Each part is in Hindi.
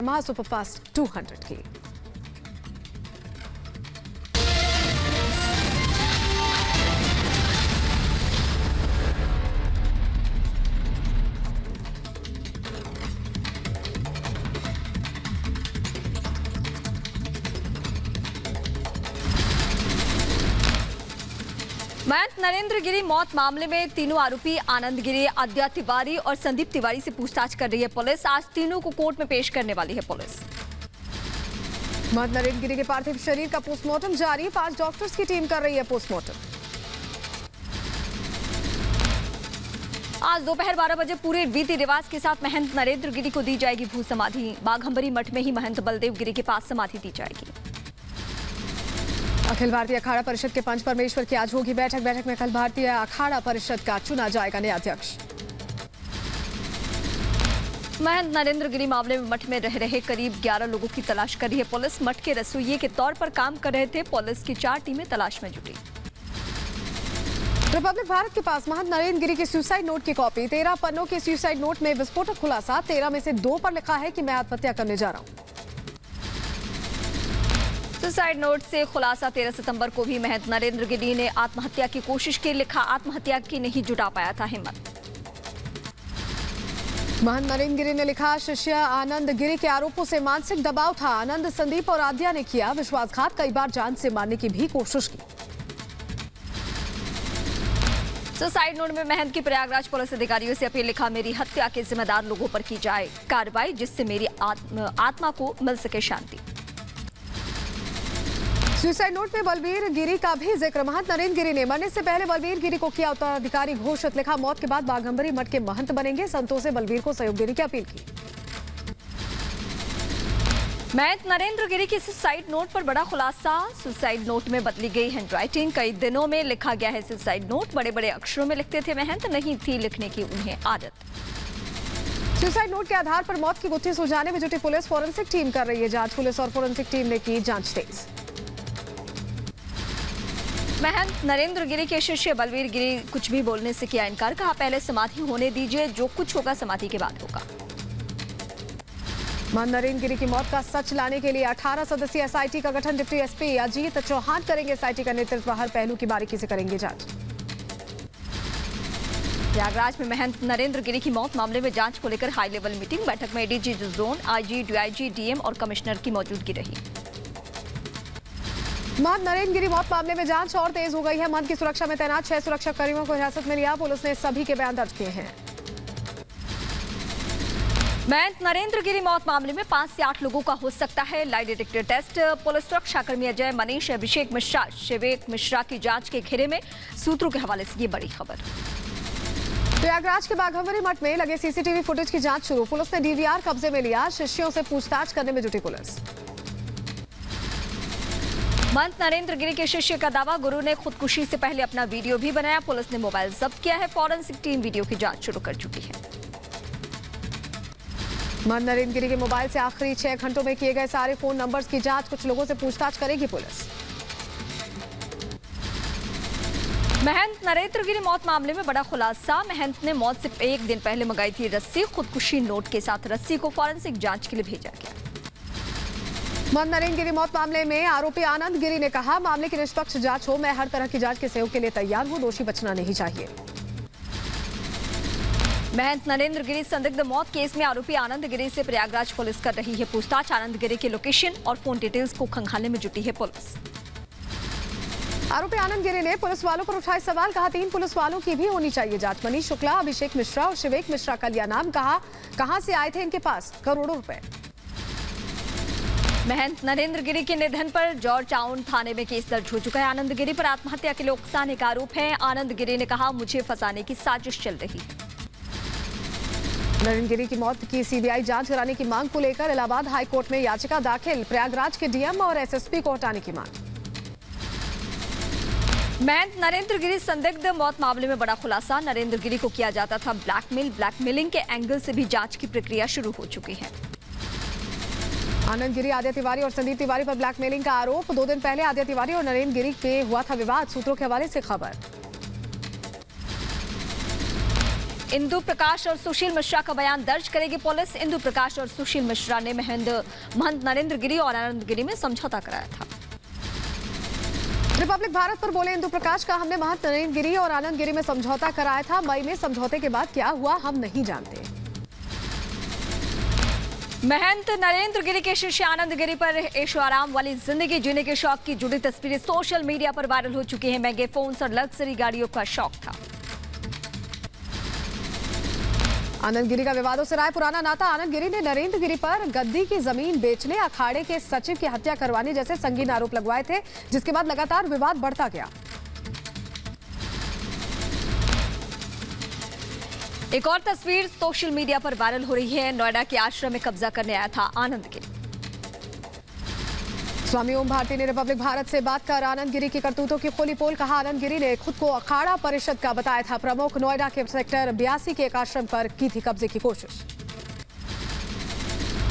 यामाहा सुपरफास्ट 200 की। महंत नरेंद्र गिरी मौत मामले में तीनों आरोपी आनंद गिरी, आद्या तिवारी और संदीप तिवारी से पूछताछ कर रही है पुलिस। आज तीनों को कोर्ट में पेश करने वाली है पुलिस। महंत नरेंद्र गिरी के पार्थिव शरीर का पोस्टमार्टम जारी, 5 डॉक्टर्स की टीम कर रही है पोस्टमार्टम। आज दोपहर 12 बजे पूरे रीति रिवाज के साथ महंत नरेंद्र गिरी को दी जाएगी भू समाधि। बाघंबरी मठ में ही महंत बलदेव गिरी के पास समाधि दी जाएगी। अखिल भारतीय अखाड़ा परिषद के पंच परमेश्वर की आज होगी बैठक। बैठक में अखिल भारतीय अखाड़ा परिषद का चुना जाएगा नया अध्यक्ष। महंत नरेंद्र गिरी मामले में मठ में रह रहे करीब 11 लोगों की तलाश कर रही है पुलिस। मठ के रसोइये के तौर पर काम कर रहे थे। पुलिस की 4 टीमें तलाश में जुटी। रिपब्लिक भारत के पास महंत नरेंद्र गिरी के सुसाइड नोट की कॉपी। 13 पन्नों के सुसाइड नोट में विस्फोटक खुलासा। 13 में से 2 पर लिखा है कि मैं आत्महत्या करने जा रहा हूं। सुसाइड नोट से खुलासा 13 सितंबर को भी महंत नरेंद्र गिरी ने आत्महत्या की कोशिश की। लिखा, आत्महत्या की नहीं जुटा पाया था हिम्मत। महंत नरेंद्र गिरी ने लिखा, शिष्य आनंद गिरी के आरोपों से मानसिक दबाव था। आनंद, संदीप और आद्या ने किया विश्वासघात, कई बार जान से मारने की भी कोशिश की। सुसाइड नोट में महंत की प्रयागराज पुलिस अधिकारियों से अपील। लिखा, मेरी हत्या के जिम्मेदार लोगों पर की जाए कार्रवाई, जिससे मेरी आत्मा को मिल सके शांति। सुसाइड नोट में बलबीर गिरी का भी जिक्र। महंत नरेंद्र गिरी ने मरने से पहले बलबीर गिरी को किया उत्तराधिकारी घोषित। लिखा, मौत के बाद बाघंबरी मठ के महंत बनेंगे। संतों से बलबीर को सहयोग देने की अपील की। महंत नरेंद्र गिरी की सुसाइड नोट पर बड़ा खुलासा। सुसाइड नोट में बदली गई हैंडराइटिंग। कई दिनों में लिखा गया है सुसाइड नोट। बड़े बड़े अक्षरों में लिखते थे महंत, नहीं थी लिखने की उन्हें आदत। सुसाइड नोट के आधार पर मौत की गुत्थी सुलझाने में जुटी पुलिस। फॉरेंसिक टीम कर रही है जांच। पुलिस और फॉरेंसिक टीम ने की जांच तेज। महंत नरेंद्र गिरी के शिष्य बलबीर गिरी कुछ भी बोलने से किया इनकार। कहा, पहले समाधि होने दीजिए, जो कुछ होगा समाधि के बाद होगा। महंत नरेंद्र गिरी की मौत का सच लाने के लिए 18 सदस्यीय एसआईटी का गठन। डिप्टी एसपी अजीत चौहान करेंगे एसआईटी का नेतृत्व। हर पहलू की बारीकी से करेंगे जांच। प्रयागराज में महंत नरेंद्र गिरी की मौत मामले में जांच को लेकर हाई लेवल मीटिंग। बैठक में ADG zone, IG, DIG, DM और कमिश्नर की मौजूदगी रही। महंत नरेंद्र गिरी मौत मामले में जांच और तेज हो गई है। महंत की सुरक्षा में तैनात 6 सुरक्षा कर्मियों को हिरासत में लिया। पुलिस ने सभी के बयान दर्ज किए हैं। महंत नरेंद्र गिरी मौत मामले में 5 से 8 लोगों का हो सकता है लाई डिटेक्टर टेस्ट। पुलिस सुरक्षा कर्मी अजय, मनीष, अभिषेक मिश्रा, शिवेक मिश्रा की जांच के घेरे में। सूत्रों के हवाले से ये बड़ी खबर। प्रयागराज के बाघंबरी मठ में लगे सीसीटीवी फुटेज की जांच शुरू। पुलिस ने डीवीआर कब्जे में लिया। शिष्यों से पूछताछ करने में जुटी पुलिस। महंत नरेंद्र गिरी के शिष्य का दावा, गुरु ने खुदकुशी से पहले अपना वीडियो भी बनाया। पुलिस ने मोबाइल जब्त किया है। फॉरेंसिक टीम वीडियो की जांच शुरू कर चुकी है। महंत नरेंद्र गिरी के मोबाइल से आखिरी 6 घंटों में किए गए सारे फोन नंबर्स की जांच। कुछ लोगों से पूछताछ करेगी पुलिस। महंत नरेंद्र गिरी मौत मामले में बड़ा खुलासा। महंत ने मौत से 1 दिन पहले मंगाई थी रस्सी। खुदकुशी नोट के साथ रस्सी को फॉरेंसिक जांच के लिए भेजा गया। महंत नरेंद्र गिरी मौत मामले में आरोपी आनंद गिरी ने कहा, मामले की निष्पक्ष जांच हो। मैं हर तरह की जांच के सहयोग के लिए तैयार हूं। दोषी बचना नहीं चाहिए। महंत नरेंद्र गिरी संदिग्ध मौत केस में आरोपी आनंद गिरी से प्रयागराज पुलिस कर रही है पूछताछ। आनंद गिरी के लोकेशन और फोन डिटेल्स को खंगालने में जुटी है पुलिस। आरोपी आनंद गिरी ने पुलिस वालों पर उठाए सवाल। कहा, 3 पुलिस वालों की भी होनी चाहिए जांच। मनीष शुक्ला, अभिषेक मिश्रा और शिवेक मिश्रा का लिया नाम। कहा, कहां से आए थे इनके पास करोड़ों रुपए। महंत नरेंद्र गिरी के निधन पर जॉर्ज टाउन थाने में केस दर्ज हो चुका है। आनंद गिरी पर आत्महत्या के लिए उकसाने का आरोप है। आनंद गिरी ने कहा, मुझे फंसाने की साजिश चल रही है। नरेंद्र गिरी की मौत की सीबीआई जांच कराने की मांग को लेकर इलाहाबाद हाई कोर्ट में याचिका दाखिल। प्रयागराज के डीएम और एसएसपी को हटाने की मांग। महंत नरेंद्र गिरी संदिग्ध मौत मामले में बड़ा खुलासा। नरेंद्र गिरी को किया जाता था ब्लैकमेल। ब्लैकमेलिंग के एंगल से भी जांच की प्रक्रिया शुरू हो चुकी है। आनंद गिरी, आद्या तिवारी और संदीप तिवारी पर ब्लैकमेलिंग का आरोप। 2 दिन पहले आद्या तिवारी और नरेंद्र गिरी पे हुआ था विवाद। सूत्रों के हवाले से खबर। इंदु प्रकाश और सुशील मिश्रा का बयान दर्ज करेगी पुलिस। इंदु प्रकाश और सुशील मिश्रा ने महंत नरेंद्र गिरी और आनंद गिरी में समझौता कराया था। रिपब्लिक भारत पर बोले इंदु प्रकाश का, हमने महंत नरेंद्र गिरी और आनंद गिरी में समझौता कराया था। मई में समझौते के बाद क्या हुआ हम नहीं जानते। महंत नरेंद्र गिरी के शिष्य आनंद गिरी पर ऐशो आराम वाली जिंदगी जीने के शौक की जुड़ी तस्वीरें सोशल मीडिया पर वायरल हो चुकी हैं। महंगे फोन्स और लग्जरी गाड़ियों का शौक था। आनंद गिरी का विवादों से राय पुराना नाता। आनंद गिरी ने नरेंद्र गिरी पर गद्दी की जमीन बेचने, अखाड़े के सचिव की हत्या करवाने जैसे संगीन आरोप लगवाए थे, जिसके बाद लगातार विवाद बढ़ता गया। एक और तस्वीर सोशल मीडिया पर वायरल हो रही है। नोएडा के आश्रम में कब्जा करने आया था आनंद गिरी। स्वामी ओम भारती ने रिपब्लिक भारत से बात कर आनंद गिरी की करतूतों की खोली पोल। कहा, आनंद गिरी ने खुद को अखाड़ा परिषद का बताया था प्रमुख। नोएडा के सेक्टर 82 के एक आश्रम पर की थी कब्जे की कोशिश।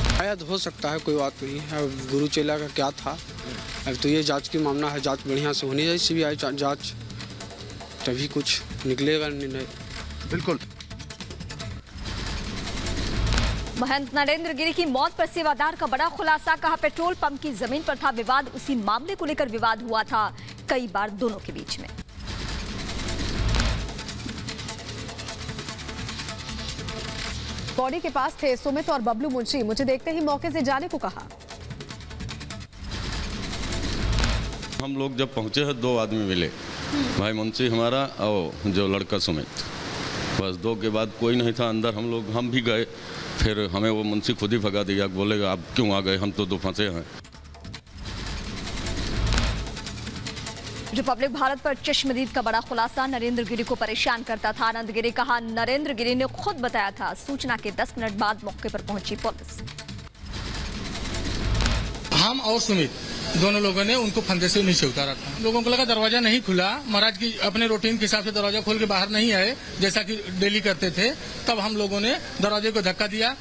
शायद हो सकता है, कोई बात नहीं है। गुरु चेला का क्या था, अब तो ये जांच की मामला है। जांच बढ़िया से होनी चाहिए, सीबीआई जांच, तभी कुछ निकलेगा निर्णय। बिल्कुल। महंत नरेंद्र गिरी की मौत पर सेवादार का बड़ा खुलासा। कहा, पेट्रोल पंप की जमीन पर था विवाद। उसी मामले को लेकर विवाद हुआ था कई बार दोनों के बीच में। बॉडी के पास थे सुमित और बबलू मुंशी। मुझे देखते ही मौके से जाने को कहा। हम लोग जब पहुंचे हैं 2 आदमी मिले, भाई मुंशी हमारा और जो लड़का सुमित, बस 2 के बाद कोई नहीं था अंदर। हम भी गए, फिर हमें वो मुंशी खुद ही भगा दिया। बोलेगा आप क्यों आ गए, हम तो 2 फंसे हैं। रिपब्लिक भारत पर चश्मदीद का बड़ा खुलासा। नरेंद्र गिरी को परेशान करता था आनंद गिरी। कहा, नरेंद्र गिरी ने खुद बताया था। सूचना के 10 मिनट बाद मौके पर पहुंची पुलिस। हम और सुमित दोनों लोगों ने उनको फंदे से नीचे उतारा था। लोगों को लगा दरवाजा नहीं खुला, महाराज की अपने रूटीन के हिसाब से दरवाजा खोल के बाहर नहीं आए जैसा कि डेली करते थे। तब हम लोगों ने दरवाजे को धक्का दिया।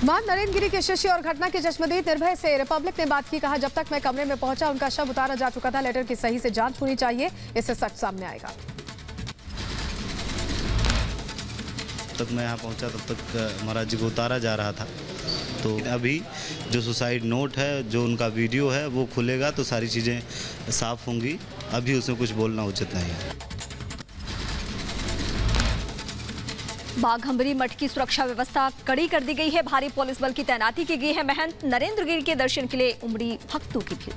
महंत नरेंद्र गिरी के शिष्य और घटना के चश्मदीद निर्भय से रिपब्लिक ने बात की। कहा, जब तक मैं कमरे में पहुंचा उनका शव उतारा जा चुका था। लेटर की सही से जांच होनी चाहिए, इससे सच सामने आएगा। तब मैं यहाँ पहुँचा तब तक महाराज जी को उतारा जा रहा था। तो अभी जो सुसाइड नोट है, जो उनका वीडियो है, वो खुलेगा तो सारी चीज़ें साफ होंगी। अभी उसमें कुछ बोलना उचित नहीं है। बाघंबरी मठ की सुरक्षा व्यवस्था कड़ी कर दी गई है। भारी पुलिस बल की तैनाती की गई है। महंत नरेंद्र गिरी के दर्शन के लिए उमड़ी भक्तों की भीड़।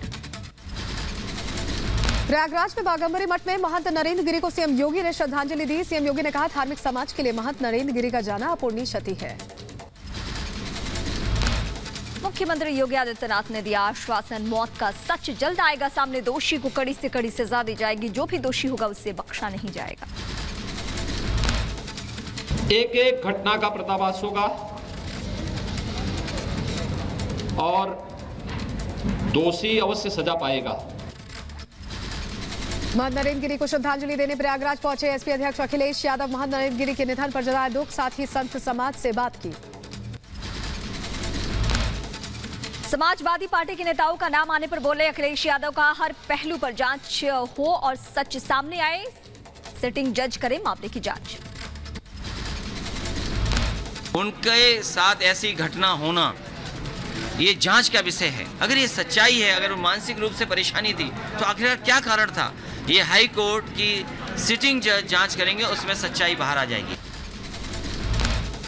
प्रयागराज में बाघंबरी मठ में महंत नरेंद्र गिरी को सीएम योगी ने श्रद्धांजलि दी। सीएम योगी ने कहा, धार्मिक समाज के लिए महंत नरेंद्र गिरी का जाना अपूरणीय क्षति है। मुख्यमंत्री योगी आदित्यनाथ ने दिया आश्वासन, मौत का सच जल्द आएगा सामने। दोषी को कड़ी से कड़ी सजा दी जाएगी। जो भी दोषी होगा उससे बख्शा नहीं जाएगा। एक एक घटना का पर्दाफाश होगा और दोषी अवश्य सजा पाएगा। महंत नरेंद्र गिरी को श्रद्धांजलि देने प्रयागराज पहुंचे एसपी अध्यक्ष अखिलेश यादव। महंत नरेंद्र गिरी के निधन पर जताया दुख, साथ ही संत समाज से बात की। समाजवादी पार्टी के नेताओं का नाम आने पर बोले अखिलेश यादव। का हर पहलू पर जांच हो और सच सामने आए। सिटिंग जज करे मामले की जांच। उनके साथ ऐसी घटना होना ये जांच का विषय है। अगर ये सच्चाई है, अगर वो मानसिक रूप से परेशानी थी तो आखिर क्या कारण था, ये हाई कोर्ट की सिटिंग जज जांच करेंगे, उसमें सच्चाई बाहर आ जाएगी।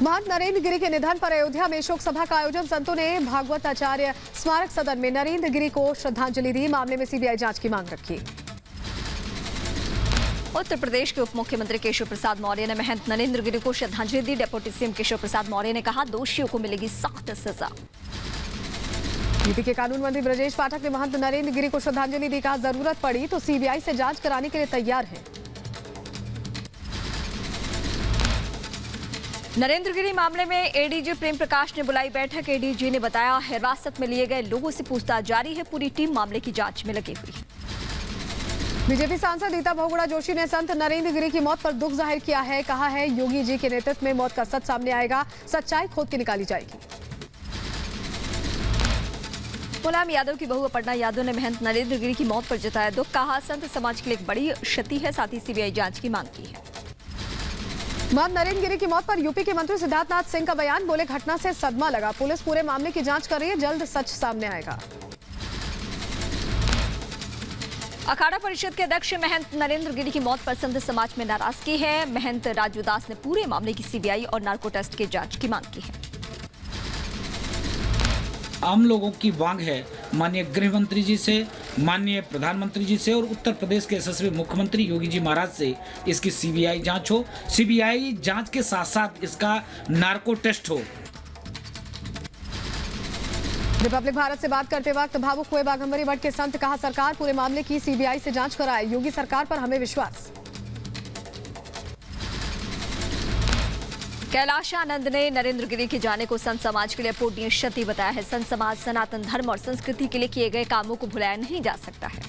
महंत नरेंद्र गिरी के निधन पर अयोध्या में शोक सभा का आयोजन। संतों ने भागवत आचार्य स्मारक सदन में नरेंद्र गिरी को श्रद्धांजलि दी। मामले में सीबीआई जांच की मांग रखी। उत्तर प्रदेश के उप मुख्यमंत्री केशव प्रसाद मौर्य ने महंत नरेंद्र गिरी को श्रद्धांजलि दी। डिप्टी सीएम केशव प्रसाद मौर्य ने कहा, दोषियों को मिलेगी सख्त सजा। यूपी के कानून मंत्री ब्रजेश पाठक ने महंत नरेंद्र गिरी को श्रद्धांजलि दी। कहा, जरूरत पड़ी तो सीबीआई से जांच कराने के लिए तैयार है। नरेंद्र गिरी मामले में एडीजी प्रेम प्रकाश ने बुलाई बैठक। एडीजी ने बताया, हिरासत में लिए गए लोगों से पूछताछ जारी है। पूरी टीम मामले की जांच में लगी हुई है। बीजेपी सांसद रीता बहुगुणा जोशी ने संत नरेंद्र गिरी की मौत पर दुख जाहिर किया है। कहा है, योगी जी के नेतृत्व में मौत का सच सामने आएगा, सच्चाई खोद के निकाली जाएगी। मुलायम यादव की बहू अपर्णा यादव ने महंत नरेंद्र गिरी की मौत पर जताया दुख। कहा, संत समाज के लिए एक बड़ी क्षति है, साथ ही सीबीआई जांच की मांग की है। महंत नरेंद्र गिरी की मौत पर यूपी के मंत्री सिद्धार्थनाथ सिंह का बयान, बोले घटना से सदमा लगा, पुलिस पूरे मामले की जांच कर रही है, जल्द सच सामने आएगा। अखाड़ा परिषद के अध्यक्ष महंत नरेंद्र गिरी की मौत पर संत समाज में नाराजगी है। महंत राजू दास ने पूरे मामले की सीबीआई और नार्को टेस्ट की जांच की मांग की है। आम लोगों की मांग है माननीय गृह मंत्री जी से, माननीय प्रधानमंत्री जी से और उत्तर प्रदेश के यशस्वी मुख्यमंत्री योगी जी महाराज से इसकी सीबीआई जांच हो। सीबीआई जांच के साथ साथ इसका नार्को टेस्ट हो। रिपब्लिक भारत से बात करते वक्त भावुक हुए बाघंबरी मठ के संत, कहा सरकार पूरे मामले की सीबीआई से जांच कराए, योगी सरकार पर हमें विश्वास। कैलाश आनंद ने नरेंद्र गिरी के जाने को संत समाज के लिए अपूरणीय क्षति बताया है। संत समाज सनातन धर्म और संस्कृति के लिए किए गए कामों को भुलाया नहीं जा सकता है।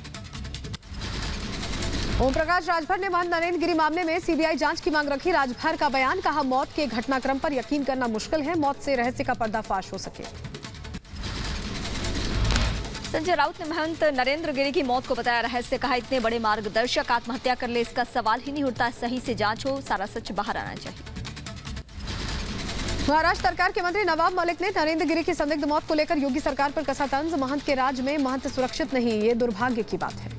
ओम प्रकाश राजभर ने महंत नरेंद्र गिरी मामले में सीबीआई जांच की मांग रखी। राजभर का बयान, कहा मौत के घटनाक्रम पर यकीन करना मुश्किल है, मौत से रहस्य का पर्दाफाश हो सके। संजय राउत ने महंत नरेंद्र गिरी की मौत को बताया रहस्य, कहा इतने बड़े मार्गदर्शक आत्महत्या कर ले इसका सवाल ही नहीं उठता, सही से जांच हो, सारा सच बाहर आना चाहिए। महाराष्ट्र सरकार के मंत्री नवाब मलिक ने नरेंद्र गिरी की संदिग्ध मौत को लेकर योगी सरकार पर कसा तंज, महंत के राज में महंत सुरक्षित नहीं, ये दुर्भाग्य की बात है।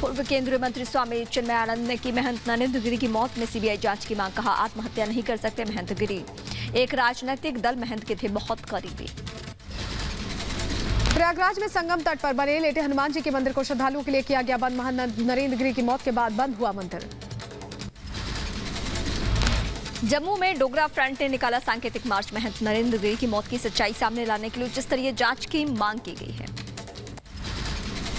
पूर्व केंद्रीय मंत्री स्वामी चिन्मयानंद ने की महंत नरेंद्र गिरी की मौत में सीबीआई जांच की मांग, कहा आत्महत्या नहीं कर सकते महंत गिरी, एक राजनीतिक दल महंत के थे बहुत करीबी। प्रयागराज में संगम तट पर बने लेटे हनुमान जी के मंदिर को श्रद्धालुओं के लिए किया गया बंद, महंत नरेंद्र गिरी की मौत के बाद बंद हुआ मंदिर। जम्मू में डोगरा फ्रंट ने निकाला सांकेतिक मार्च, महंत नरेंद्र गिरी की मौत की सच्चाई सामने लाने के लिए उच्च स्तरीय जांच की मांग की गई है।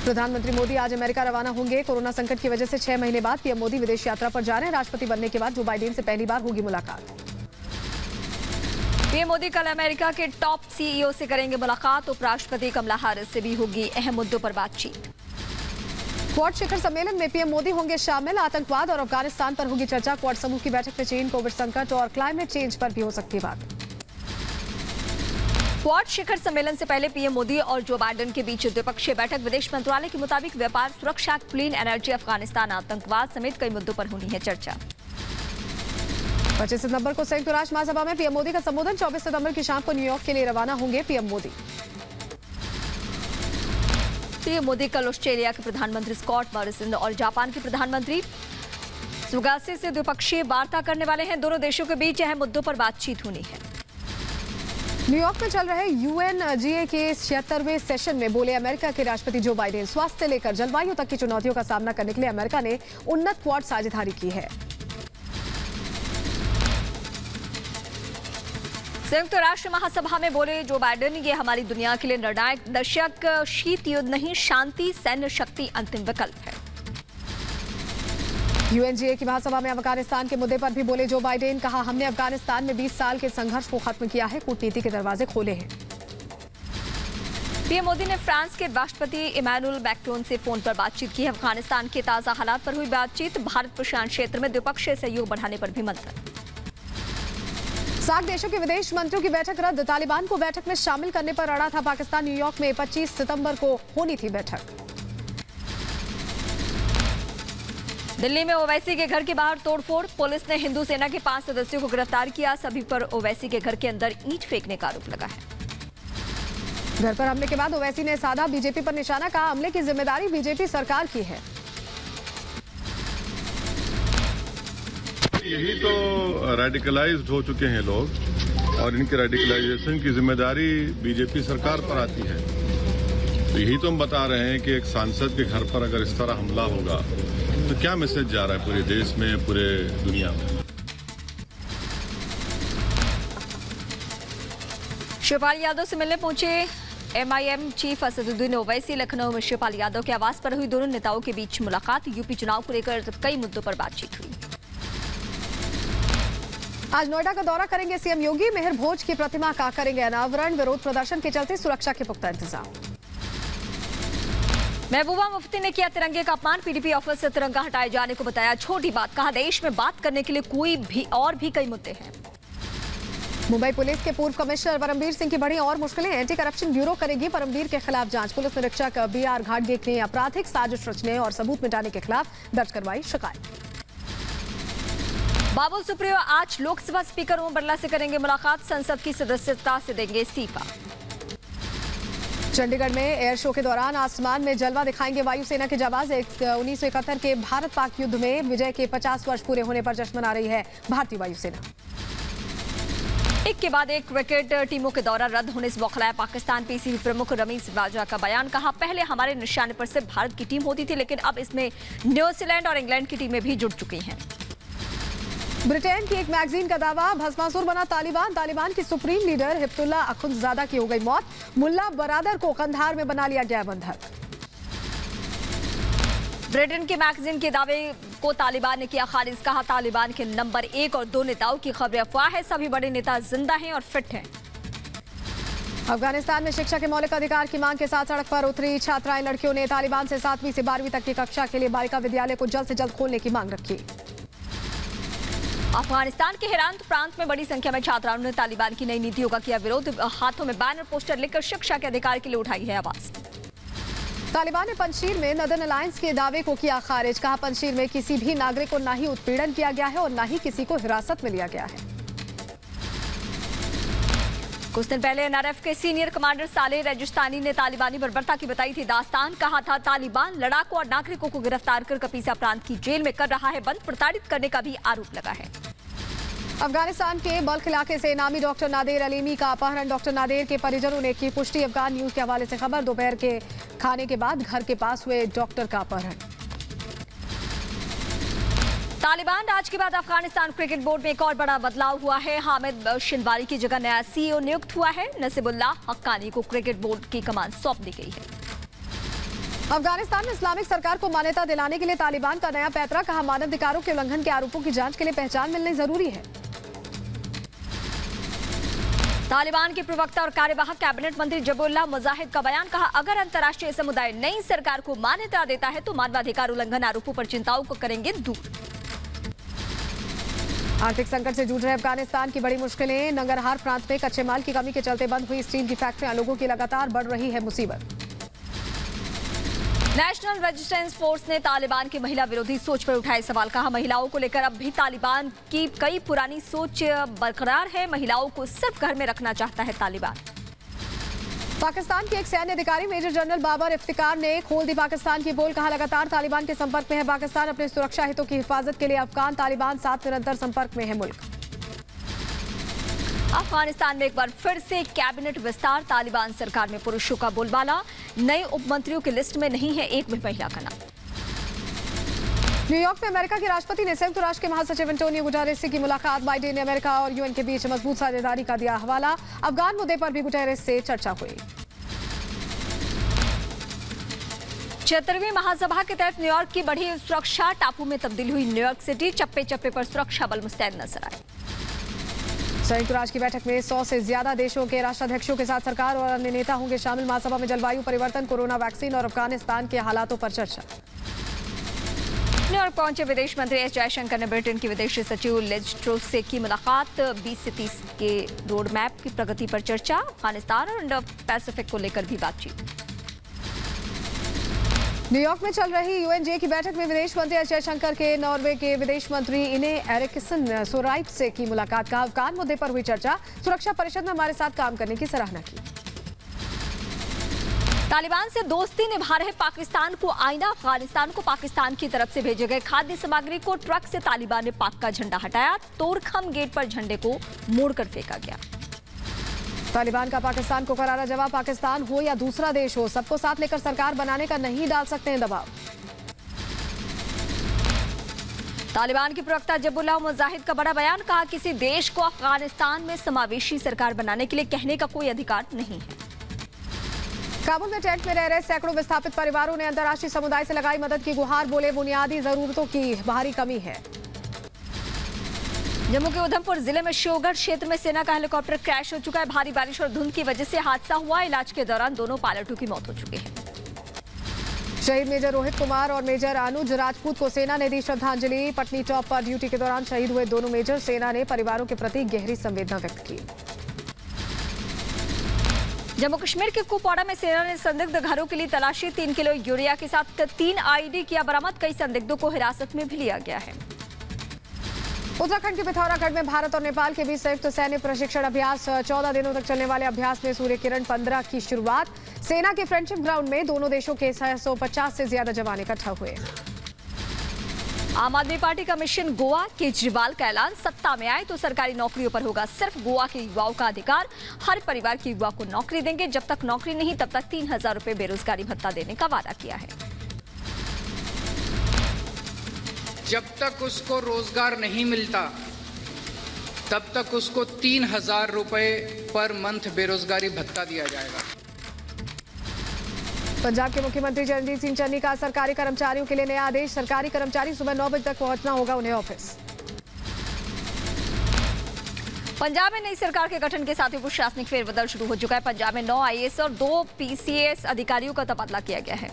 प्रधानमंत्री मोदी आज अमेरिका रवाना होंगे। कोरोना संकट की वजह से 6 महीने बाद पीएम मोदी विदेश यात्रा पर जा रहे हैं। राष्ट्रपति बनने के बाद जो बाइडेन से पहली बार होगी मुलाकात। पीएम मोदी कल अमेरिका के टॉप सीईओ से करेंगे मुलाकात। उपराष्ट्रपति कमला हैरिस से भी होगी अहम मुद्दों पर बातचीत। क्वाड शिखर सम्मेलन में पीएम मोदी होंगे शामिल। आतंकवाद और अफगानिस्तान पर होगी चर्चा। क्वाड समूह की बैठक में चीन, कोविड संकट और क्लाइमेट चेंज पर भी हो सकती है बात। क्वाड शिखर सम्मेलन से पहले पीएम मोदी और जो बाइडेन के बीच द्विपक्षीय बैठक। विदेश मंत्रालय के मुताबिक व्यापार, सुरक्षा, क्लीन एनर्जी, अफगानिस्तान, आतंकवाद समेत कई मुद्दों पर होनी है चर्चा। 25 सितंबर को संयुक्त राष्ट्र महासभा में पीएम मोदी का संबोधन। 24 सितंबर की शाम को न्यूयॉर्क के लिए रवाना होंगे पीएम मोदी। पीएम मोदी कल ऑस्ट्रेलिया के प्रधानमंत्री स्कॉट मॉरिसन और जापान के प्रधानमंत्री सुगासे से द्विपक्षीय वार्ता करने वाले हैं। दोनों देशों के बीच अहम मुद्दों पर बातचीत होनी है। न्यूयॉर्क में चल रहे यूएनजीए के 76वें सेशन में बोले अमेरिका के राष्ट्रपति जो बाइडेन, स्वास्थ्य से लेकर जलवायु तक की चुनौतियों का सामना करने के लिए अमेरिका ने उन्नत क्वाड साझेदारी की है। संयुक्त राष्ट्र महासभा में बोले जो बाइडेन, ये हमारी दुनिया के लिए निर्णायक दशक, शीत युद्ध नहीं, शांति, सैन्य शक्ति अंतिम विकल्प है। यूएनजीए की महासभा में अफगानिस्तान के मुद्दे पर भी बोले जो बाइडेन, कहा हमने अफगानिस्तान में 20 साल के संघर्ष को खत्म किया है, कूटनीति के दरवाजे खोले हैं। पीएम मोदी ने फ्रांस के राष्ट्रपति इमैनुअल मैक्रोन से फोन पर बातचीत की। अफगानिस्तान के ताजा हालात पर हुई बातचीत। भारत प्रशांत क्षेत्र में द्विपक्षीय सहयोग बढ़ाने पर भी मंथन। सार्क देशों के विदेश मंत्रियों की बैठक रद्द। तालिबान को बैठक में शामिल करने पर अड़ा था पाकिस्तान। न्यूयॉर्क में 25 सितंबर को होनी थी बैठक। दिल्ली में ओवैसी के घर के बाहर तोड़फोड़। पुलिस ने हिंदू सेना के 5 सदस्यों को गिरफ्तार किया। सभी पर ओवैसी के घर के अंदर ईंट फेंकने का आरोप लगा है। घर पर हमले के बाद ओवैसी ने साधा बीजेपी पर निशाना, कहा हमले की जिम्मेदारी बीजेपी सरकार की है। यही तो रेडिकलाइज्ड हो चुके हैं लोग और इनके रेडिकलाइजेशन की जिम्मेदारी बीजेपी सरकार पर आती है। तो यही तो हम बता रहे हैं कि एक सांसद के घर पर अगर इस तरह हमला होगा तो क्या मैसेज जा रहा है पूरे देश में, पूरे दुनिया में। शिवपाल यादव से मिलने पहुंचे एमआईएम चीफ असदुद्दीन ओवैसी। लखनऊ में शिवपाल यादव के आवास पर हुई दोनों नेताओं के बीच मुलाकात। यूपी चुनाव को लेकर कई मुद्दों पर बातचीत हुई। आज नोएडा का दौरा करेंगे सीएम योगी। मेहर भोज की प्रतिमा का करेंगे अनावरण। विरोध प्रदर्शन के चलते सुरक्षा के पुख्ता इंतजाम। महबूबा मुफ्ती ने किया तिरंगे का अपमान। पीडीपी ऑफिस से तिरंगा हटाए जाने को बताया छोटी बात। कहा देश में बात करने के लिए कोई भी और भी कई मुद्दे हैं। मुंबई पुलिस के पूर्व कमिश्नर परमबीर सिंह की बढ़ी और मुश्किलें। एंटी करप्शन ब्यूरो करेगी परमबीर के खिलाफ जांच। पुलिस निरीक्षक बीआर घाटगे ने आपराधिक साजिश रचने और सबूत मिटाने के खिलाफ दर्ज करवाई शिकायत। बाबुल सुप्रियो आज लोकसभा स्पीकर ओम बिरला से करेंगे मुलाकात, संसद की सदस्यता से देंगे इस्तीफा। चंडीगढ़ में एयर शो के दौरान आसमान में जलवा दिखाएंगे वायुसेना के जवान। 1971 के भारत पाक युद्ध में विजय के 50 वर्ष पूरे होने पर जश्न मना रही है भारतीय वायुसेना। एक के बाद एक क्रिकेट टीमों के दौरा रद्द होने से बौखलाया पाकिस्तान। पीसीबी प्रमुख रमीज राजा का बयान, कहा पहले हमारे निशाने पर सिर्फ भारत की टीम होती थी, लेकिन अब इसमें न्यूजीलैंड और इंग्लैंड की टीमें भी जुड़ चुकी हैं। ब्रिटेन की एक मैगजीन का दावा, भस्मासुर बना तालिबान। तालिबान की सुप्रीम लीडर हिब्तुल्ला अखुंदजादा की हो गई मौत। मुल्ला बरादर को कंधार में बना लिया गया बंधक। ब्रिटेन के मैगजीन के दावे को तालिबान ने किया खारिज, कहा तालिबान के नंबर 1 और 2 नेताओं की खबरें अफवाह है, सभी बड़े नेता जिंदा हैं और फिट हैं। अफगानिस्तान में शिक्षा के मौलिक अधिकार की मांग के साथ सड़क पर उतरी छात्राएं। लड़कियों ने तालिबान से 7वीं से 12वीं तक की कक्षा के लिए बालिका विद्यालय को जल्द से जल्द खोलने की मांग रखी। अफगानिस्तान के हेरात प्रांत में बड़ी संख्या में छात्राओं ने तालिबान की नई नीतियों का किया विरोध। हाथों में बैनर पोस्टर लेकर शिक्षा के अधिकार के लिए उठाई है आवाज। तालिबान ने पंजशीर में नदर्न अलायंस के दावे को किया खारिज, कहा पंजशीर में किसी भी नागरिक को न ही उत्पीड़न किया गया है और न ही किसी को हिरासत में लिया गया है। कुछ दिन पहले एनआरएफ के सीनियर कमांडर सालेह रेजिस्तानी ने तालिबानी बर्बरता की बताई थी दास्तान, कहा था तालिबान लड़ाकों और नागरिकों को गिरफ्तार कर कपीसा प्रांत की जेल में कर रहा है बंद, प्रताड़ित करने का भी आरोप लगा है। अफगानिस्तान के बल्ख इलाके से नामी डॉक्टर नादेर अलीमी का अपहरण। डॉक्टर नादेर के परिजनों ने की पुष्टि। अफगान न्यूज के हवाले से खबर, दोपहर के खाने के बाद घर के पास हुए डॉक्टर का अपहरण। तालिबान राज के बाद अफगानिस्तान क्रिकेट बोर्ड में एक और बड़ा बदलाव हुआ है। हामिद शिनवारी की जगह नया सीईओ नियुक्त हुआ है। नसीबुल्लाह हक्कानी को क्रिकेट बोर्ड की कमान सौंप दी गई है। अफगानिस्तान में इस्लामिक सरकार को मान्यता दिलाने के लिए तालिबान का नया पैतरा, कहा मानवाधिकारों के उल्लंघन के आरोपों की जांच के लिए पहचान मिलनी जरूरी है। तालिबान के प्रवक्ता और कार्यवाहक कैबिनेट मंत्री जबुल्लाह मुजाहिद का बयान, कहा अगर अंतर्राष्ट्रीय समुदाय नई सरकार को मान्यता देता है तो मानवाधिकार उल्लंघन आरोपों पर चिंताओं को करेंगे दूर। आर्थिक संकट से जूझ रहे अफगानिस्तान की बड़ी मुश्किलें। नंगरहार प्रांत में कच्चे माल की कमी के चलते बंद हुई स्टील की फैक्ट्रियां, लोगों की लगातार बढ़ रही है मुसीबत। नेशनल रेजिस्टेंस फोर्स ने तालिबान की महिला विरोधी सोच पर उठाए सवाल, कहा महिलाओं को लेकर अब भी तालिबान की कई पुरानी सोच बरकरार है। महिलाओं को सिर्फ घर में रखना चाहता है तालिबान। पाकिस्तान के एक सैन्य अधिकारी मेजर जनरल बाबर इफ्तिकार ने खोल दी पाकिस्तान की पोल, कहा लगातार तालिबान के संपर्क में है पाकिस्तान। अपने सुरक्षा हितों की हिफाजत के लिए अफगान तालिबान साथ निरंतर संपर्क में है मुल्क। अफगानिस्तान में एक बार फिर से कैबिनेट विस्तार, तालिबान सरकार में पुरुषों का बोलबाला। नए उप मंत्रियों की लिस्ट में नहीं है एक भी महिला का नाम। न्यूयॉर्क में अमेरिका के राष्ट्रपति ने संयुक्त राष्ट्र के महासचिव एंटोनियो गुटेरेस से की मुलाकात। बाइडेन ने अमेरिका और यूएन के बीच मजबूत साझेदारी का दिया हवाला। अफगान मुद्दे पर भी गुटेरेस से चर्चा हुई। 76वीं महासभा के तहत न्यूयॉर्क की बढ़ी सुरक्षा, टापू में तब्दील हुई न्यूयॉर्क सिटी। चप्पे चप्पे पर सुरक्षा बल मुस्तैद नजर आए। संयुक्त राष्ट्र की बैठक में 100 से ज्यादा देशों के राष्ट्राध्यक्षों के साथ सरकार और अन्य नेता होंगे शामिल। महासभा में जलवायु परिवर्तन, कोरोना वैक्सीन और अफगानिस्तान के हालातों पर चर्चा। न्यूयॉर्क पहुंचे विदेश मंत्री एस जयशंकर ने ब्रिटेन की विदेश सचिव लिज ट्रूस से की मुलाकात। 20 से 30 के रोड मैप की प्रगति पर चर्चा। अफगानिस्तान और इंडो पैसिफिक को लेकर भी बातचीत। न्यूयॉर्क में चल रही यूएनजे की बैठक में विदेश मंत्री एस जयशंकर के नॉर्वे के विदेश मंत्री इने एरिक्सन सोराइट से की मुलाकात, का अफगान मुद्दे पर हुई चर्चा। सुरक्षा परिषद में हमारे साथ काम करने की सराहना की। तालिबान से दोस्ती निभा रहे पाकिस्तान को आईना। अफगानिस्तान को पाकिस्तान की तरफ से भेजे गए खाद्य सामग्री को ट्रक से तालिबान ने पाक का झंडा हटाया। तोरखम गेट पर झंडे को मोड़कर फेंका गया। तालिबान का पाकिस्तान को करारा जवाब, पाकिस्तान हो या दूसरा देश हो, सबको साथ लेकर सरकार बनाने का नहीं डाल सकते हैं दबाव। तालिबान के प्रवक्ता जबुल्लाह मुजाहिद का बड़ा बयान, कहा किसी देश को अफगानिस्तान में समावेशी सरकार बनाने के लिए कहने का कोई अधिकार नहीं है। काबुल में टेंट में रह रहे सैकड़ों विस्थापित परिवारों ने अंतर्राष्ट्रीय समुदाय से लगाई मदद की गुहार, बोले बुनियादी जरूरतों की भारी कमी है। जम्मू के उधमपुर जिले में श्योगढ़ क्षेत्र में सेना का हेलीकॉप्टर क्रैश हो चुका है। भारी बारिश और धुंध की वजह से हादसा हुआ। इलाज के दौरान दोनों पायलटों की मौत हो चुकी है। शहीद मेजर रोहित कुमार और मेजर अनुज राजपूत को सेना ने दी श्रद्धांजलि। पटनी टॉप पर ड्यूटी के दौरान शहीद हुए दोनों मेजर, सेना ने परिवारों के प्रति गहरी संवेदना व्यक्त की। जम्मू कश्मीर के कुपवाड़ा में सेना ने संदिग्ध घरों के लिए तलाशी। 3 किलो यूरिया के साथ 3 आईडी किया बरामद। कई संदिग्धों को हिरासत में भी लिया गया है। उत्तराखंड के पिथौरागढ़ में भारत और नेपाल के बीच संयुक्त सैन्य प्रशिक्षण अभ्यास 14 दिनों तक चलने वाले अभ्यास में सूर्य किरण 15 की शुरुआत। सेना के फ्रेंडशिप ग्राउंड में दोनों देशों के 650 से ज्यादा जवान इकट्ठा हुए। आम आदमी पार्टी का मिशन गोवा, केजरीवाल का ऐलान, सत्ता में आए तो सरकारी नौकरियों पर होगा सिर्फ गोवा के युवाओं का अधिकार। हर परिवार के युवा को नौकरी देंगे, जब तक नौकरी नहीं तब तक 3000 रुपए बेरोजगारी भत्ता देने का वादा किया है। जब तक उसको रोजगार नहीं मिलता तब तक उसको 3000 रुपए पर मंथ बेरोजगारी भत्ता दिया जाएगा। पंजाब के मुख्यमंत्री चरणजीत सिंह चन्नी का सरकारी कर्मचारियों के लिए नया आदेश। सरकारी कर्मचारी सुबह 9 बजे तक पहुंचना होगा उन्हें ऑफिस। पंजाब में नई सरकार के गठन के साथ ही प्रशासनिक फेरबदल शुरू हो चुका है। पंजाब में 9 IAS और 2 PCS अधिकारियों का तबादला किया गया है।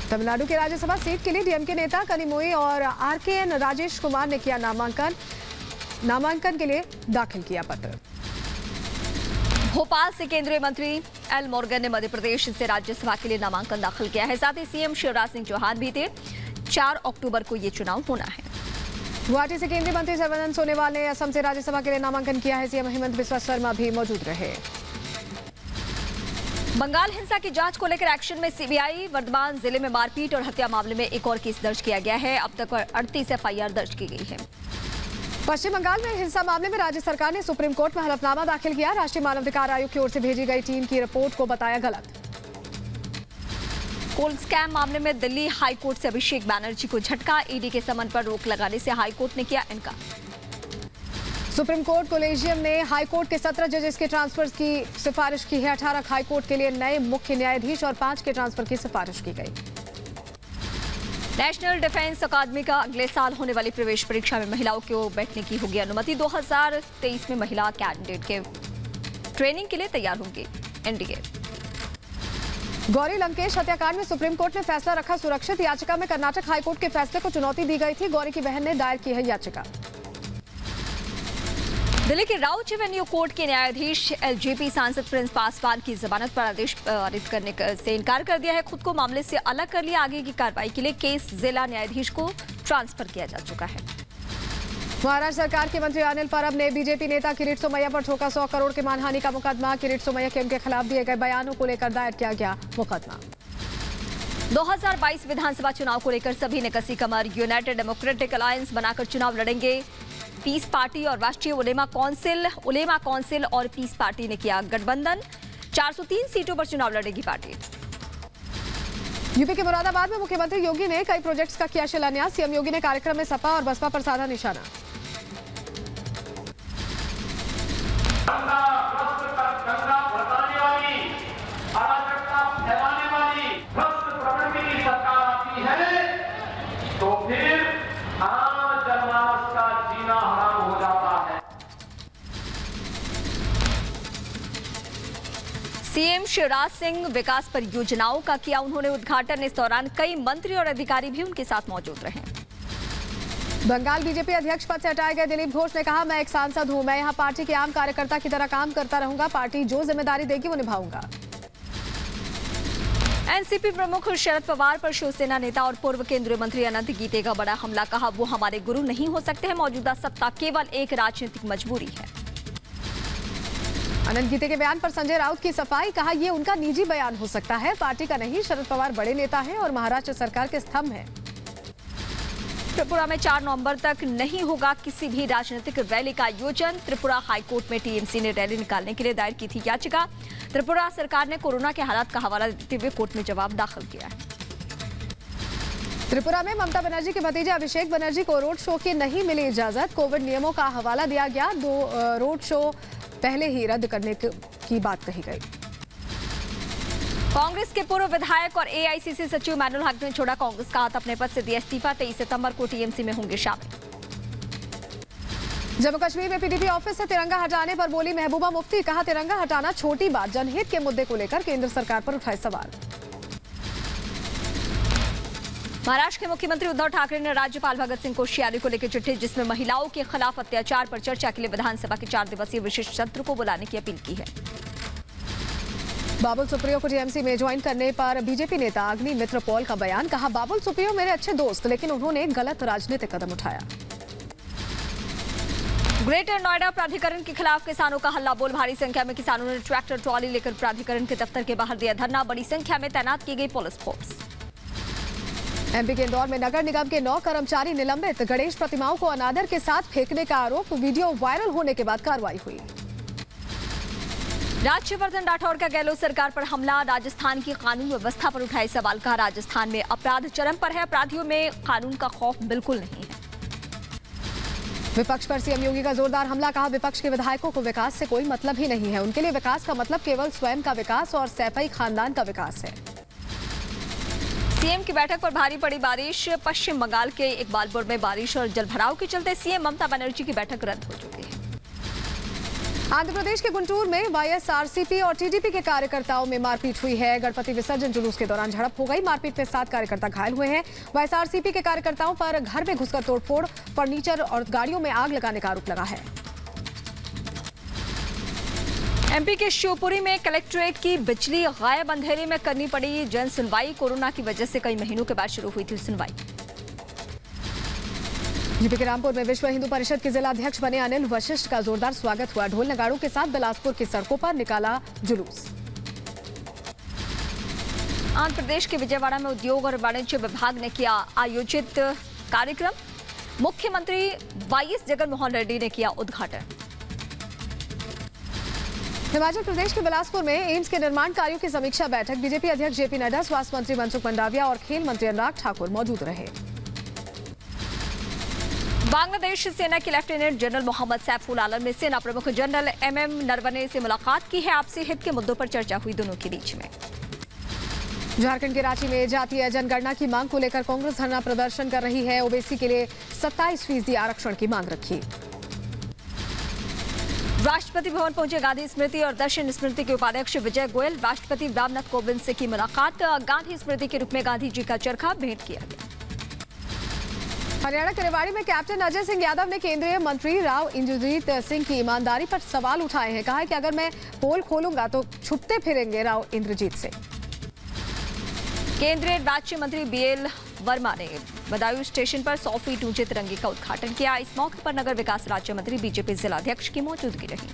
तमिलनाडु की राज्यसभा सीट के लिए डीएमके नेता कनिमोई और RKN राजेश कुमार ने किया नामांकन के लिए दाखिल किया पत्र। भोपाल से केंद्रीय मंत्री एल मोर्गन ने मध्य प्रदेश से राज्यसभा के लिए नामांकन दाखिल किया है। साथ ही सीएम शिवराज सिंह चौहान भी थे। 4 अक्टूबर को ये चुनाव होना है। गुवाहाटी से केंद्रीय मंत्री सर्बानंद सोनोवाल ने असम से राज्यसभा के लिए नामांकन किया है। सीएम हिमंत बिस्वा शर्मा भी मौजूद रहे। बंगाल हिंसा की जांच को लेकर एक्शन में सीबीआई। वर्धमान जिले में मारपीट और हत्या मामले में एक और केस दर्ज किया गया है। अब तक 38 FIR दर्ज की गई है। पश्चिम बंगाल में हिंसा मामले में राज्य सरकार ने सुप्रीम कोर्ट में हलफनामा दाखिल किया। राष्ट्रीय मानवाधिकार आयोग की ओर से भेजी गई टीम की रिपोर्ट को बताया गलत। कोल स्कैम मामले में दिल्ली हाईकोर्ट से अभिषेक बैनर्जी को झटका। ईडी के समन पर रोक लगाने से हाईकोर्ट ने किया इनकार। सुप्रीम कोर्ट कोलेजियम ने हाईकोर्ट के 17 जजेस के ट्रांसफर की सिफारिश की है। 18 हाईकोर्ट के लिए नए मुख्य न्यायाधीश और 5 के ट्रांसफर की सिफारिश की गई। नेशनल डिफेंस अकादमी का अगले साल होने वाली प्रवेश परीक्षा में महिलाओं को बैठने की होगी अनुमति। 2023 में महिला कैंडिडेट के ट्रेनिंग के लिए तैयार होंगी एनडीए। गौरी लंकेश हत्याकांड में सुप्रीम कोर्ट ने फैसला रखा सुरक्षित। याचिका में कर्नाटक हाईकोर्ट के फैसले को चुनौती दी गई थी। गौरी की बहन ने दायर की है याचिका। दिल्ली के राउच एवेन्यू कोर्ट के न्यायाधीश एलजेपी सांसद प्रिंस पासवान की जमानत पर आदेश पारित करने से इनकार कर दिया है। खुद को मामले से अलग कर लिया। आगे की कार्रवाई के लिए केस जिला न्यायाधीश को ट्रांसफर किया जा चुका है। महाराष्ट्र सरकार के मंत्री अनिल परब ने बीजेपी नेता किरीट सोमैया पर ठोका 100 करोड़ के मानहानि का मुकदमा। किरीट सोमैया के उनके खिलाफ दिए गए बयानों को लेकर दायर किया गया मुकदमा। 2022 विधानसभा चुनाव को लेकर सभी ने कसी कमर। यूनाइटेड डेमोक्रेटिक अलायंस बनाकर चुनाव लड़ेंगे। पीस पार्टी और राष्ट्रीय उलेमा काउंसिल और पीस पार्टी ने किया गठबंधन। 403 सीटों पर चुनाव लड़ेगी पार्टी। यूपी के मुरादाबाद में मुख्यमंत्री योगी ने कई प्रोजेक्ट्स का किया शिलान्यास। सीएम योगी ने कार्यक्रम में सपा और बसपा पर साधा निशाना। सीएम शिवराज सिंह विकास परियोजनाओं का किया उन्होंने उद्घाटन। इस दौरान कई मंत्री और अधिकारी भी उनके साथ मौजूद रहे। बंगाल बीजेपी अध्यक्ष पद से हटाए गए दिलीप घोष ने कहा, मैं एक सांसद हूं। मैं यहां पार्टी के आम कार्यकर्ता की तरह काम करता रहूंगा। पार्टी जो जिम्मेदारी देगी वो निभाऊंगा। एनसीपी प्रमुख शरद पवार पर शिवसेना नेता और पूर्व केंद्रीय मंत्री अनंत गीते का बड़ा हमला। कहा, वो हमारे गुरु नहीं हो सकते हैं। मौजूदा सत्ता केवल एक राजनीतिक मजबूरी है। अनंत गीते के बयान पर संजय राउत की सफाई। कहा, ये उनका निजी बयान हो सकता है, पार्टी का नहीं। शरद पवार बड़े नेता हैं और महाराष्ट्र सरकार के स्तंभ हैं। त्रिपुरा में 4 नवंबर तक नहीं होगा किसी भी राजनीतिक रैली का आयोजन। त्रिपुरा हाईकोर्ट में टीएमसी ने रैली निकालने के लिए दायर की थी याचिका। त्रिपुरा सरकार ने कोरोना के हालात का हवाला देते हुए कोर्ट में जवाब दाखिल किया है। त्रिपुरा में ममता बनर्जी के भतीजे अभिषेक बनर्जी को रोड शो की नहीं मिली इजाजत। कोविड नियमों का हवाला दिया गया। 2 रोड शो पहले ही रद्द करने की बात कही गई। कांग्रेस के पूर्व विधायक और एआईसीसी सचिव मैनुअल हक ने छोड़ा कांग्रेस का हाथ, अपने पद से दिया इस्तीफा। 23 सितंबर को टीएमसी में होंगे शामिल। जम्मू कश्मीर में पीडीपी ऑफिस से तिरंगा हटाने पर बोली महबूबा मुफ्ती। कहा, तिरंगा हटाना छोटी बात। जनहित के मुद्दे को लेकर केंद्र सरकार पर उठाए सवाल। महाराष्ट्र के मुख्यमंत्री उद्धव ठाकरे ने राज्यपाल भगत सिंह कोश्यारी को लेकर चिट्ठी, जिसमें महिलाओं के खिलाफ अत्याचार पर चर्चा के लिए विधानसभा के 4 दिवसीय विशेष सत्र को बुलाने की अपील की है। बाबुल सुप्रियो को टीएमसी में ज्वाइन करने पर बीजेपी नेता अग्नि मित्र पॉल का बयान। कहा, बाबुल सुप्रियो मेरे अच्छे दोस्त, लेकिन उन्होंने गलत राजनीतिक कदम उठाया। ग्रेटर नोएडा प्राधिकरण के खिलाफ किसानों का हल्ला बोल। भारी संख्या में किसानों ने ट्रैक्टर ट्रॉली लेकर प्राधिकरण के दफ्तर के बाहर दिया धरना। बड़ी संख्या में तैनात की गई पुलिस फोर्स। एमपी के इंदौर में नगर निगम के 9 कर्मचारी निलंबित। गणेश प्रतिमाओं को अनादर के साथ फेंकने का आरोप। वीडियो वायरल होने के बाद कार्रवाई हुई। राज्यवर्धन राठौर का गहलोत सरकार पर हमला। राजस्थान की कानून व्यवस्था पर उठाए सवाल। कहा राजस्थान में अपराध चरम पर है, अपराधियों में कानून का खौफ बिल्कुल नहीं है। विपक्ष पर सीएम योगी का जोरदार हमला। कहा विपक्ष के विधायकों को विकास से कोई मतलब ही नहीं है, उनके लिए विकास का मतलब केवल स्वयं का विकास और सैफई खानदान का विकास है। सीएम की बैठक पर भारी पड़ी बारिश। पश्चिम बंगाल के इकबालपुर में बारिश और जलभराव के चलते सीएम ममता बनर्जी की बैठक रद्द हो चुकी है। आंध्र प्रदेश के गुंटूर में वाईएसआरसीपी और टीडीपी के कार्यकर्ताओं में मारपीट हुई है। गणपति विसर्जन जुलूस के दौरान झड़प हो गई। मारपीट में 7 कार्यकर्ता घायल हुए हैं। वाईएसआरसीपी के कार्यकर्ताओं पर घर में घुसकर तोड़फोड़, फर्नीचर और गाड़ियों में आग लगाने का आरोप लगा है। एमपी के शिवपुरी में कलेक्ट्रेट की बिजली गायब। अंधेरे में करनी पड़ी जन सुनवाई। कोरोना की वजह से कई महीनों के बाद शुरू हुई थी सुनवाई। यूपी के रामपुर में विश्व हिंदू परिषद के जिला अध्यक्ष बने अनिल वशिष्ठ का जोरदार स्वागत हुआ। ढोल नगाड़ों के साथ बिलासपुर की सड़कों पर निकाला जुलूस। आंध्र प्रदेश के विजयवाड़ा में उद्योग और वाणिज्य विभाग ने किया आयोजित कार्यक्रम। मुख्यमंत्री वाईएस जगनमोहन रेड्डी ने किया उद्घाटन। हिमाचल प्रदेश के बिलासपुर में एम्स के निर्माण कार्यों की समीक्षा बैठक। बीजेपी अध्यक्ष जेपी नड्डा, स्वास्थ्य मंत्री मनसुख मंडाविया और खेल मंत्री अनुराग ठाकुर मौजूद रहे। बांग्लादेश सेना के लेफ्टिनेंट जनरल मोहम्मद सैफुल आलम ने सेना प्रमुख जनरल एमएम नरवणे से मुलाकात की है। आपसी हित के मुद्दों पर चर्चा हुई दोनों के बीच में। झारखंड के रांची में जातीय जनगणना की मांग को लेकर कांग्रेस धरना प्रदर्शन कर रही है। ओबीसी के लिए 27% आरक्षण की मांग रखी। राष्ट्रपति भवन पहुंचे गांधी स्मृति और दर्शन स्मृति के उपाध्यक्ष विजय गोयल। राष्ट्रपति रामनाथ कोविंद से की मुलाकात। गांधी स्मृति के रूप में गांधी जी का चरखा भेंट किया गया। हरियाणा के रेवाड़ी में कैप्टन अजय सिंह यादव ने केंद्रीय मंत्री राव इंद्रजीत सिंह की ईमानदारी पर सवाल उठाए हैं। कहा है कि अगर मैं पोल खोलूंगा तो छुपते फिरेंगे राव इंद्रजीत से। केंद्रीय राज्य मंत्री बीएल वर्मा ने बदायूं स्टेशन पर 100 फीट ऊंचे तिरंगे का उद्घाटन किया। इस मौके पर नगर विकास राज्य मंत्री बीजेपी जिलाध्यक्ष की मौजूदगी रही।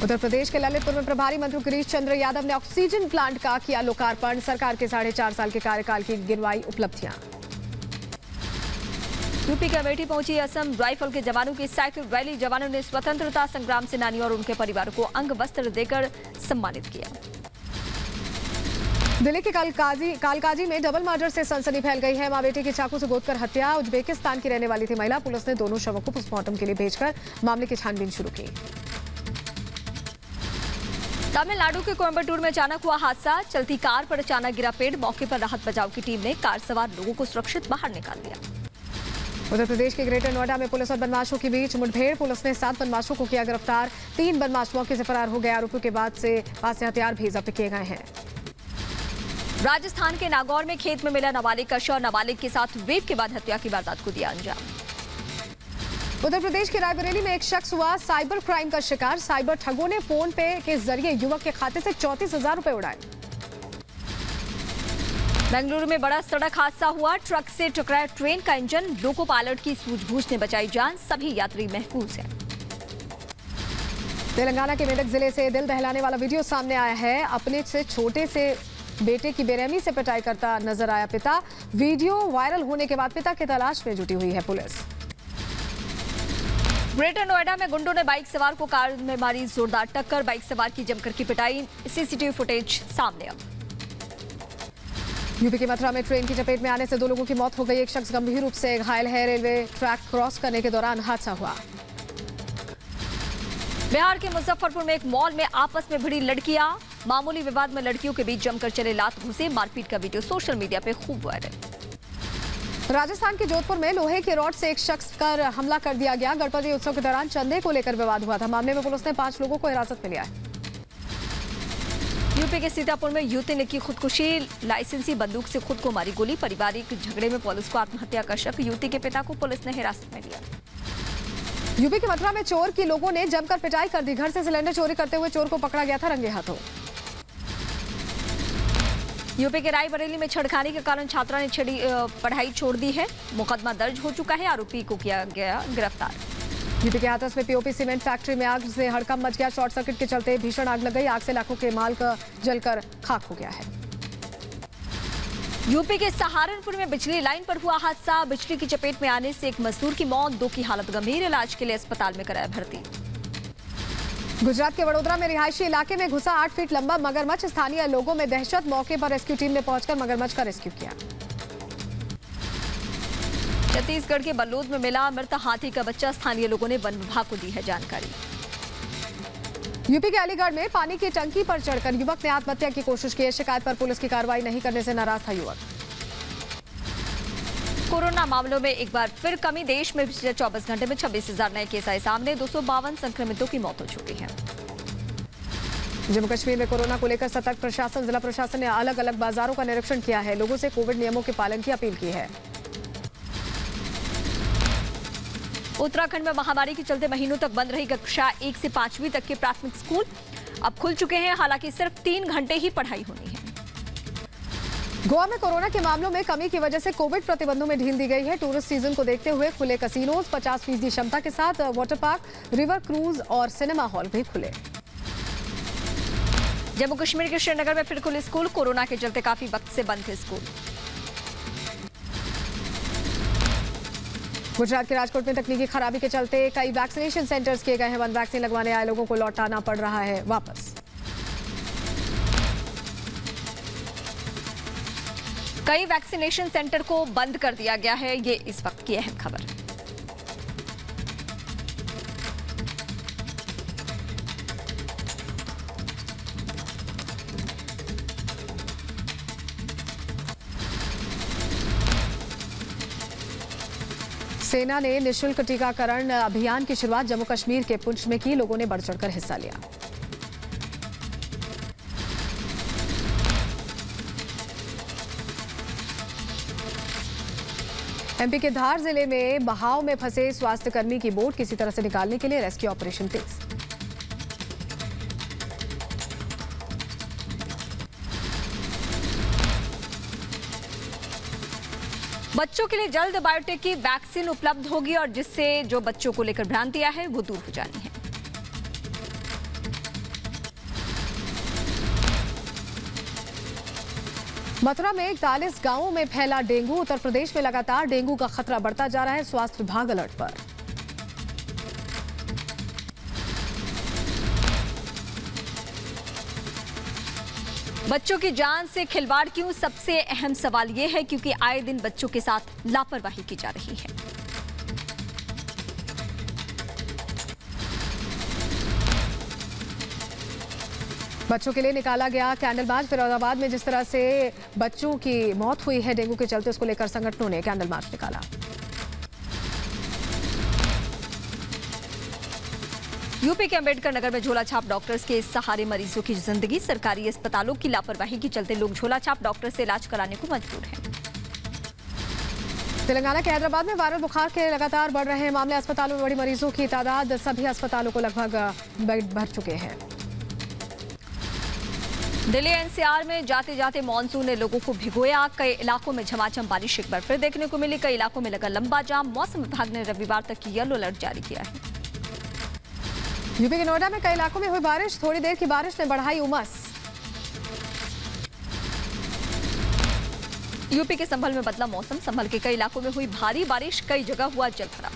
उत्तर प्रदेश के ललितपुर में प्रभारी मंत्री गिरीश चंद्र यादव ने ऑक्सीजन प्लांट का किया लोकार्पण। सरकार के 4.5 साल के कार्यकाल की गिनवाई उपलब्धियां। यूपी के अमेठी पहुंची असम राइफल के जवानों की साइकिल रैली। जवानों ने स्वतंत्रता संग्राम सेनानियों और उनके परिवारों को अंग वस्त्र देकर सम्मानित किया। दिल्ली के कालकाजी में डबल मर्डर से सनसनी फैल गई है। मां बेटे की चाकू से गोदकर हत्या। उज्बेकिस्तान की रहने वाली थी महिला। पुलिस ने दोनों शवों को पोस्टमार्टम के लिए भेजकर मामले की छानबीन शुरू की। तमिलनाडु के कोयम्बटूर में अचानक हुआ हादसा। चलती कार पर अचानक गिरा पेड़। मौके पर राहत बचाव की टीम ने कार सवार लोगों को सुरक्षित बाहर निकाल दिया। उत्तर प्रदेश के ग्रेटर नोएडा में पुलिस और बदमाशों के बीच मुठभेड़। पुलिस ने 7 बदमाशों को किया गिरफ्तार। 3 बदमाश मौके से फरार हो गए। आरोपियों के पास से हथियार भी जब्त किए गए हैं। राजस्थान के नागौर में खेत में मिला नाबालिग का शव। नाबालिग के साथ रेप के बाद हत्या की वारदात को दिया अंजाम। उत्तर प्रदेश के रायबरेली में एक शख्स हुआ साइबर क्राइम का शिकार। साइबर ठगों ने फोन पे के जरिए युवक के खाते से 34,000 रुपए उड़ाए। बेंगलुरु में बड़ा सड़क हादसा हुआ। ट्रक से टकराया ट्रेन का इंजन। लोको पायलट की सूझबूझ ने बचाई जान। सभी यात्री महफूज हैं। तेलंगाना के मेदक जिले से दिल दहलाने वाला वीडियो सामने आया है। अपने से छोटे से बेटे की बेरहमी से पिटाई करता नजर आया पिता। वीडियो वायरल होने के बाद पिता की तलाश में जुटी हुई है पुलिस। ग्रेटर नोएडा में गुंडों ने बाइक सवार को कार में मारी जोरदार टक्कर। बाइक सवार की जमकर की पिटाई। सीसीटीवी फुटेज सामने अब। यूपी के मथुरा में ट्रेन की चपेट में आने से 2 लोगों की मौत हो गई। एक शख्स गंभीर रूप से घायल है। रेलवे ट्रैक क्रॉस करने के दौरान हादसा हुआ। बिहार के मुजफ्फरपुर में एक मॉल में आपस में भिड़ी लड़कियां। मामूली विवाद में लड़कियों के बीच जमकर चले लात घुसे। मारपीट का वीडियो सोशल मीडिया पे खूब वायरल। राजस्थान के जोधपुर में लोहे के रॉड से एक शख्स पर हमला कर दिया गया। गणपति उत्सव के दौरान चंदे को लेकर विवाद हुआ था। मामले में पुलिस ने 5 लोगों को हिरासत में लिया है। यूपी के सीतापुर में युवती ने की खुदकुशी। लाइसेंसी बंदूक से खुद को मारी गोली। पारिवारिक झगड़े में पुलिस को आत्महत्या का शक। युवती के पिता को पुलिस ने हिरासत में लिया। यूपी के मथुरा में चोर की लोगों ने जमकर पिटाई कर दी। घर से सिलेंडर चोरी करते हुए चोर को पकड़ा गया था रंगे हाथों। यूपी के रायबरेली में छेड़खानी के कारण छात्रा ने पढ़ाई छोड़ दी है। मुकदमा दर्ज हो चुका है। आरोपी को किया गया गिरफ्तार। यूपी के हाथरस में पीओपी सीमेंट फैक्ट्री में आग से हड़कंप मच गया। शॉर्ट सर्किट के चलते भीषण आग लग गई। आग से लाखों के माल का जलकर खाक हो गया है। यूपी के सहारनपुर में बिजली लाइन पर हुआ हादसा। बिजली की चपेट में आने से एक मजदूर की मौत, 2 की हालत गंभीर। इलाज के लिए अस्पताल में कराया भर्ती। गुजरात के वडोदरा में रिहायशी इलाके में घुसा 8 फीट लंबा मगरमच्छ। स्थानीय लोगों में दहशत। मौके पर रेस्क्यू टीम ने पहुंचकर मगरमच्छ का रेस्क्यू किया। छत्तीसगढ़ के बल्लूद में मिला मृत हाथी का बच्चा। स्थानीय लोगों ने वन विभाग को दी है जानकारी। यूपी के अलीगढ़ में पानी की टंकी पर चढ़कर युवक ने आत्महत्या की कोशिश की। शिकायत पर पुलिस की कार्रवाई नहीं करने से नाराज था युवक। कोरोना मामलों में एक बार फिर कमी। देश में पिछले 24 घंटे में 26,000 नए केस आए सामने। 252 संक्रमितों की मौत हो चुकी है। जम्मू कश्मीर में कोरोना को लेकर सतर्क प्रशासन। जिला प्रशासन ने अलग अलग बाजारों का निरीक्षण किया है। लोगों से कोविड नियमों के पालन की अपील की है। उत्तराखंड में महामारी के चलते महीनों तक बंद रही कक्षा 1 से 5वीं तक के प्राथमिक स्कूल अब खुल चुके हैं। हालांकि सिर्फ 3 घंटे ही पढ़ाई होनी है। गोवा में कोरोना के मामलों में कमी की वजह से कोविड प्रतिबंधों में ढील दी गई है। टूरिस्ट सीजन को देखते हुए खुले कैसीनोज, 50% क्षमता के साथ वाटर पार्क, रिवर क्रूज और सिनेमा हॉल भी खुले। जम्मू कश्मीर के श्रीनगर में फिर खुले स्कूल। कोरोना के चलते काफी वक्त से बंद थे स्कूल। गुजरात के राजकोट में तकनीकी खराबी के चलते कई वैक्सीनेशन सेंटर्स किए गए हैं बंद। वैक्सीन लगवाने आए लोगों को लौटाना पड़ रहा है वापस। कई वैक्सीनेशन सेंटर को बंद कर दिया गया है। ये इस वक्त की अहम खबर है। सेना ने निःशुल्क टीकाकरण अभियान की शुरुआत जम्मू कश्मीर के पुंछ में की। लोगों ने बढ़ चढ़कर हिस्सा लिया। एमपी के धार जिले में बहाव में फंसे स्वास्थ्यकर्मी की बोट किसी तरह से निकालने के लिए रेस्क्यू ऑपरेशन तेज। बच्चों के लिए जल्द बायोटेक की वैक्सीन उपलब्ध होगी और जिससे जो बच्चों को लेकर भ्रांतियां हैं वो दूर हो जानी है। मथुरा में 41 गांवों में फैला डेंगू। उत्तर प्रदेश में लगातार डेंगू का खतरा बढ़ता जा रहा है। स्वास्थ्य विभाग अलर्ट पर। बच्चों की जान से खिलवाड़ क्यों? सबसे अहम सवाल यह है क्योंकि आए दिन बच्चों के साथ लापरवाही की जा रही है। बच्चों के लिए निकाला गया कैंडल मार्च। फिरोजाबाद में जिस तरह से बच्चों की मौत हुई है डेंगू के चलते, उसको लेकर संगठनों ने कैंडल मार्च निकाला। यूपी के अंबेडकर नगर में झोला छाप डॉक्टर्स के सहारे मरीजों की जिंदगी। सरकारी अस्पतालों की लापरवाही के चलते लोग झोला छाप डॉक्टर से इलाज कराने को मजबूर हैं। तेलंगाना के हैदराबाद में वायरल बुखार के लगातार बढ़ रहे हैं मामले। अस्पतालों में बड़ी मरीजों की तादाद। सभी अस्पतालों को लगभग बेड भर चुके हैं। दिल्ली एनसीआर में जाते जाते मानसून ने लोगों को भिगोया। कई इलाकों में झमाझम बारिश एक बार फिर देखने को मिली। कई इलाकों में लगा लंबा जाम। मौसम विभाग ने रविवार तक येलो अलर्ट जारी किया है। यूपी के नोएडा में कई इलाकों में हुई बारिश। थोड़ी देर की बारिश ने बढ़ाई उमस। यूपी के संभल में बदला मौसम। संभल के कई इलाकों में हुई भारी बारिश। कई जगह हुआ जलभराव।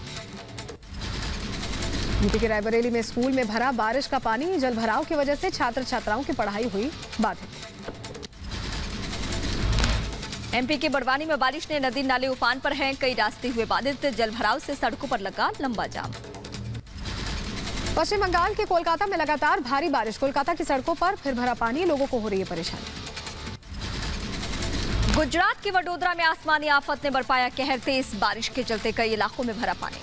यूपी के रायबरेली में स्कूल में भरा बारिश का पानी। जल भराव की वजह से छात्र छात्राओं की पढ़ाई हुई बाधित। एमपी के बड़वानी में बारिश ने नदी नाले उफान पर हैं। कई रास्ते हुए बाधित। जल भराव से सड़कों पर लगा लंबा जाम। पश्चिम बंगाल के कोलकाता में लगातार भारी बारिश। कोलकाता की सड़कों पर फिर भरा पानी। लोगों को हो रही है परेशानी। गुजरात के वडोदरा में आसमानी आफत ने बरपाया कहर। तेज बारिश के चलते कई इलाकों में भरा पानी।